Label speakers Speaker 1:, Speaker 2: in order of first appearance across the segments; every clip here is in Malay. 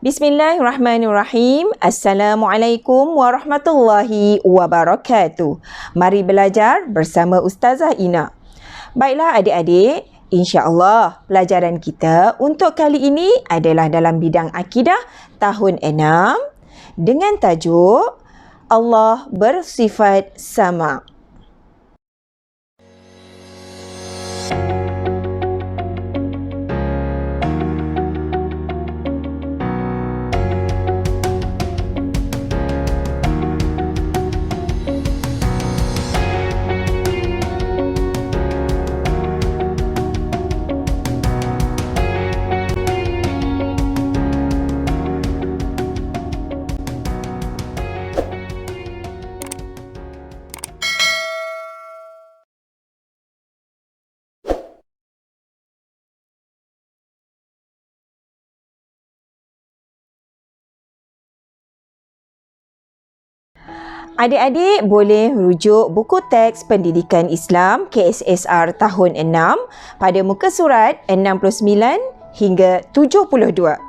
Speaker 1: Bismillahirrahmanirrahim. Assalamualaikum warahmatullahi wabarakatuh. Mari belajar bersama Ustazah Ina. Baiklah adik-adik, insya-Allah pelajaran kita untuk kali ini adalah dalam bidang akidah tahun 6 dengan tajuk Allah bersifat sama. Adik-adik boleh rujuk buku teks Pendidikan Islam KSSR tahun 6 pada muka surat 69 hingga 72.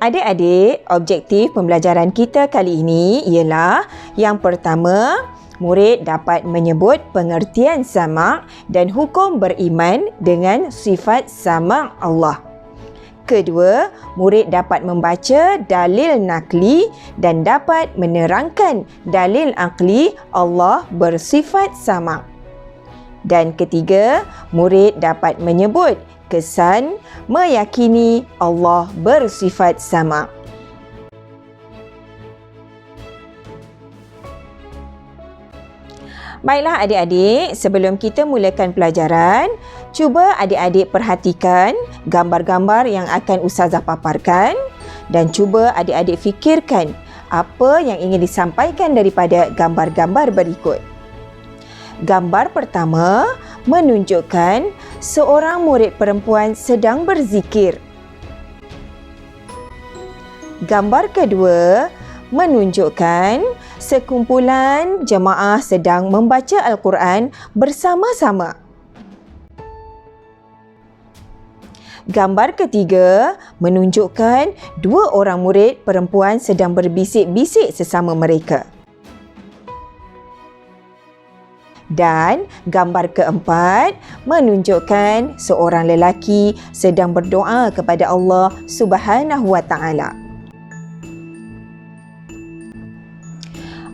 Speaker 1: Adik-adik, objektif pembelajaran kita kali ini ialah yang pertama, murid dapat menyebut pengertian sama dan hukum beriman dengan sifat sama Allah. Kedua, murid dapat membaca dalil nakli dan dapat menerangkan dalil akli Allah bersifat sama. Dan ketiga, murid dapat menyebut kesan meyakini Allah bersifat sama. Baiklah adik-adik, sebelum kita mulakan pelajaran, cuba adik-adik perhatikan gambar-gambar yang akan Ustazah paparkan dan cuba adik-adik fikirkan apa yang ingin disampaikan daripada gambar-gambar berikut. Gambar pertama menunjukkan seorang murid perempuan sedang berzikir. Gambar kedua menunjukkan sekumpulan jemaah sedang membaca Al-Quran bersama-sama. Gambar ketiga menunjukkan dua orang murid perempuan sedang berbisik-bisik sesama mereka. Dan gambar keempat menunjukkan seorang lelaki sedang berdoa kepada Allah Subhanahu wa Ta'ala.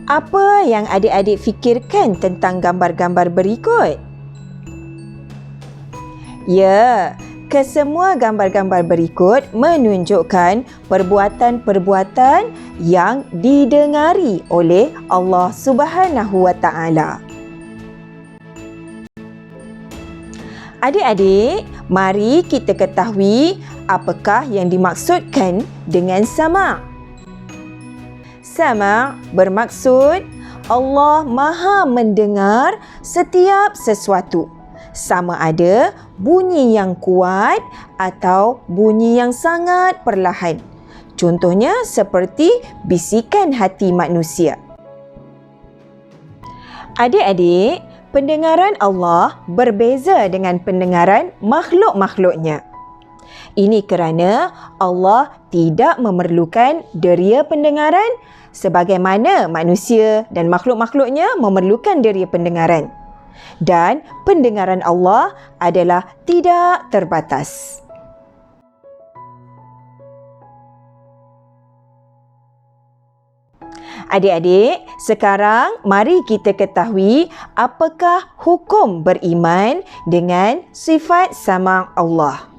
Speaker 1: Apa yang adik-adik fikirkan tentang gambar-gambar berikut? Ya, kesemua gambar-gambar berikut menunjukkan perbuatan-perbuatan yang didengari oleh Allah Subhanahu wa Ta'ala. Adik-adik, mari kita ketahui apakah yang dimaksudkan dengan sama'. Sama' bermaksud Allah Maha mendengar setiap sesuatu, sama ada bunyi yang kuat atau bunyi yang sangat perlahan. Contohnya seperti bisikan hati manusia. Adik-adik, pendengaran Allah berbeza dengan pendengaran makhluk-makhluknya. Ini kerana Allah tidak memerlukan deria pendengaran sebagaimana manusia dan makhluk-makhluknya memerlukan deria pendengaran. Dan pendengaran Allah adalah tidak terbatas. Adik-adik, sekarang mari kita ketahui apakah hukum beriman dengan sifat sama Allah.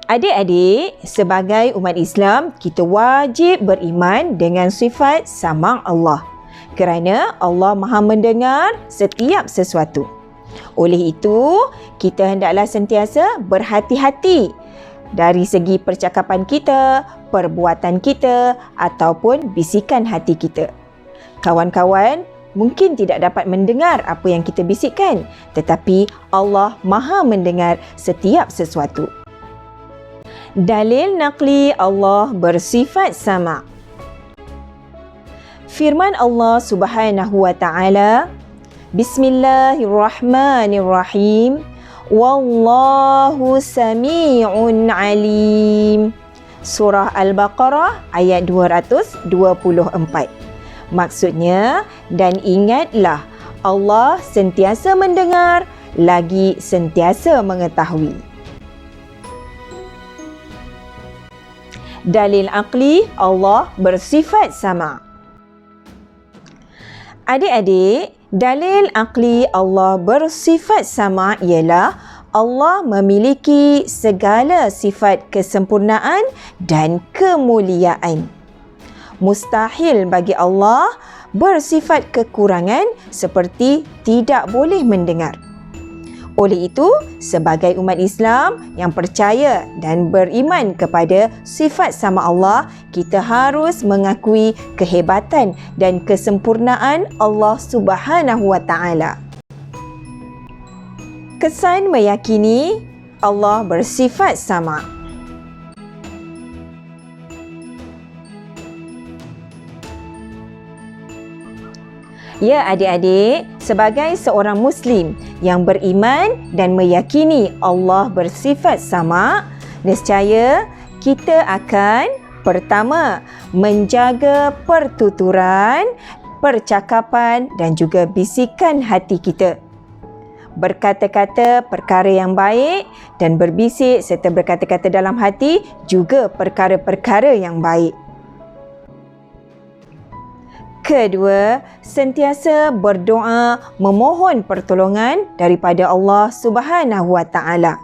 Speaker 1: Adik-adik, sebagai umat Islam, kita wajib beriman dengan sifat sama Allah kerana Allah Maha mendengar setiap sesuatu. Oleh itu, kita hendaklah sentiasa berhati-hati dari segi percakapan kita, perbuatan kita ataupun bisikan hati kita. Kawan-kawan mungkin tidak dapat mendengar apa yang kita bisikkan, tetapi Allah Maha mendengar setiap sesuatu. Dalil naqli Allah bersifat sama. Firman Allah Subhanahu wa taala, Bismillahirrahmanirrahim. Wallahu sami'un alim. Surah Al-Baqarah ayat 224. Maksudnya, dan ingatlah Allah sentiasa mendengar lagi sentiasa mengetahui. Dalil aqli, Allah bersifat sama. Adik-adik, dalil aqli Allah bersifat sama ialah Allah memiliki segala sifat kesempurnaan dan kemuliaan. Mustahil bagi Allah bersifat kekurangan seperti tidak boleh mendengar. Oleh itu, sebagai umat Islam yang percaya dan beriman kepada sifat sama Allah, kita harus mengakui kehebatan dan kesempurnaan Allah Subhanahu wa taala. Kesan meyakini Allah bersifat sama. Ya adik-adik, sebagai seorang Muslim yang beriman dan meyakini Allah bersifat sama, nescaya kita akan pertama, menjaga pertuturan, percakapan dan juga bisikan hati kita. Berkata-kata perkara yang baik dan berbisik serta berkata-kata dalam hati juga perkara-perkara yang baik. Kedua, sentiasa berdoa memohon pertolongan daripada Allah Subhanahu wa taala.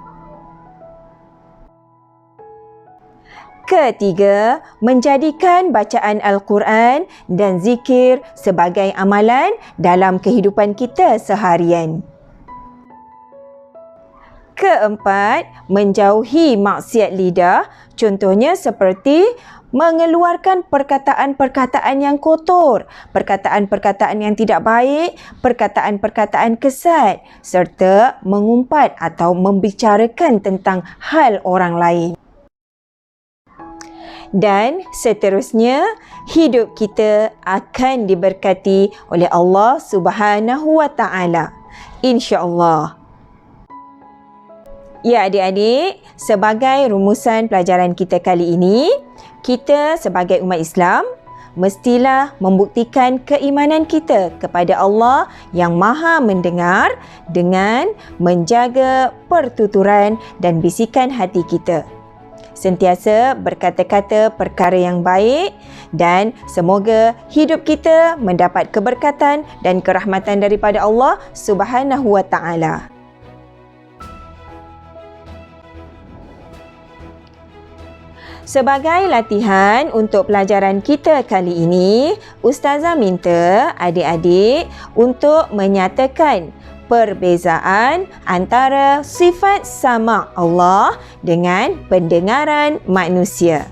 Speaker 1: Ketiga, menjadikan bacaan Al-Quran dan zikir sebagai amalan dalam kehidupan kita seharian. Keempat, menjauhi maksiat lidah, contohnya seperti mengeluarkan perkataan-perkataan yang kotor, perkataan-perkataan yang tidak baik, perkataan-perkataan kesat, serta mengumpat atau membicarakan tentang hal orang lain. Dan seterusnya, hidup kita akan diberkati oleh Allah Subhanahu wa taala. InsyaAllah. Ya adik-adik, sebagai rumusan pelajaran kita kali ini, kita sebagai umat Islam mestilah membuktikan keimanan kita kepada Allah yang Maha mendengar dengan menjaga pertuturan dan bisikan hati kita. Sentiasa berkata-kata perkara yang baik dan semoga hidup kita mendapat keberkatan dan kerahmatan daripada Allah Subhanahu wa taala. Sebagai latihan untuk pelajaran kita kali ini, Ustazah minta adik-adik untuk menyatakan perbezaan antara sifat sama Allah dengan pendengaran manusia.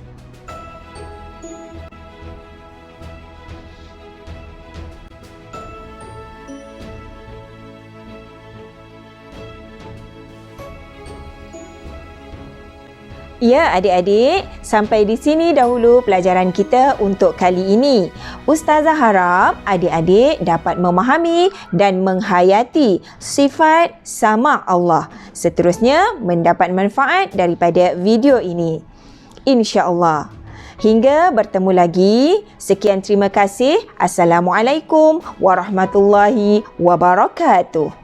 Speaker 1: Ya adik-adik, sampai di sini dahulu pelajaran kita untuk kali ini. Ustazah harap adik-adik dapat memahami dan menghayati sifat sama Allah. Seterusnya mendapat manfaat daripada video ini. InsyaAllah. Hingga bertemu lagi. Sekian terima kasih. Assalamualaikum warahmatullahi wabarakatuh.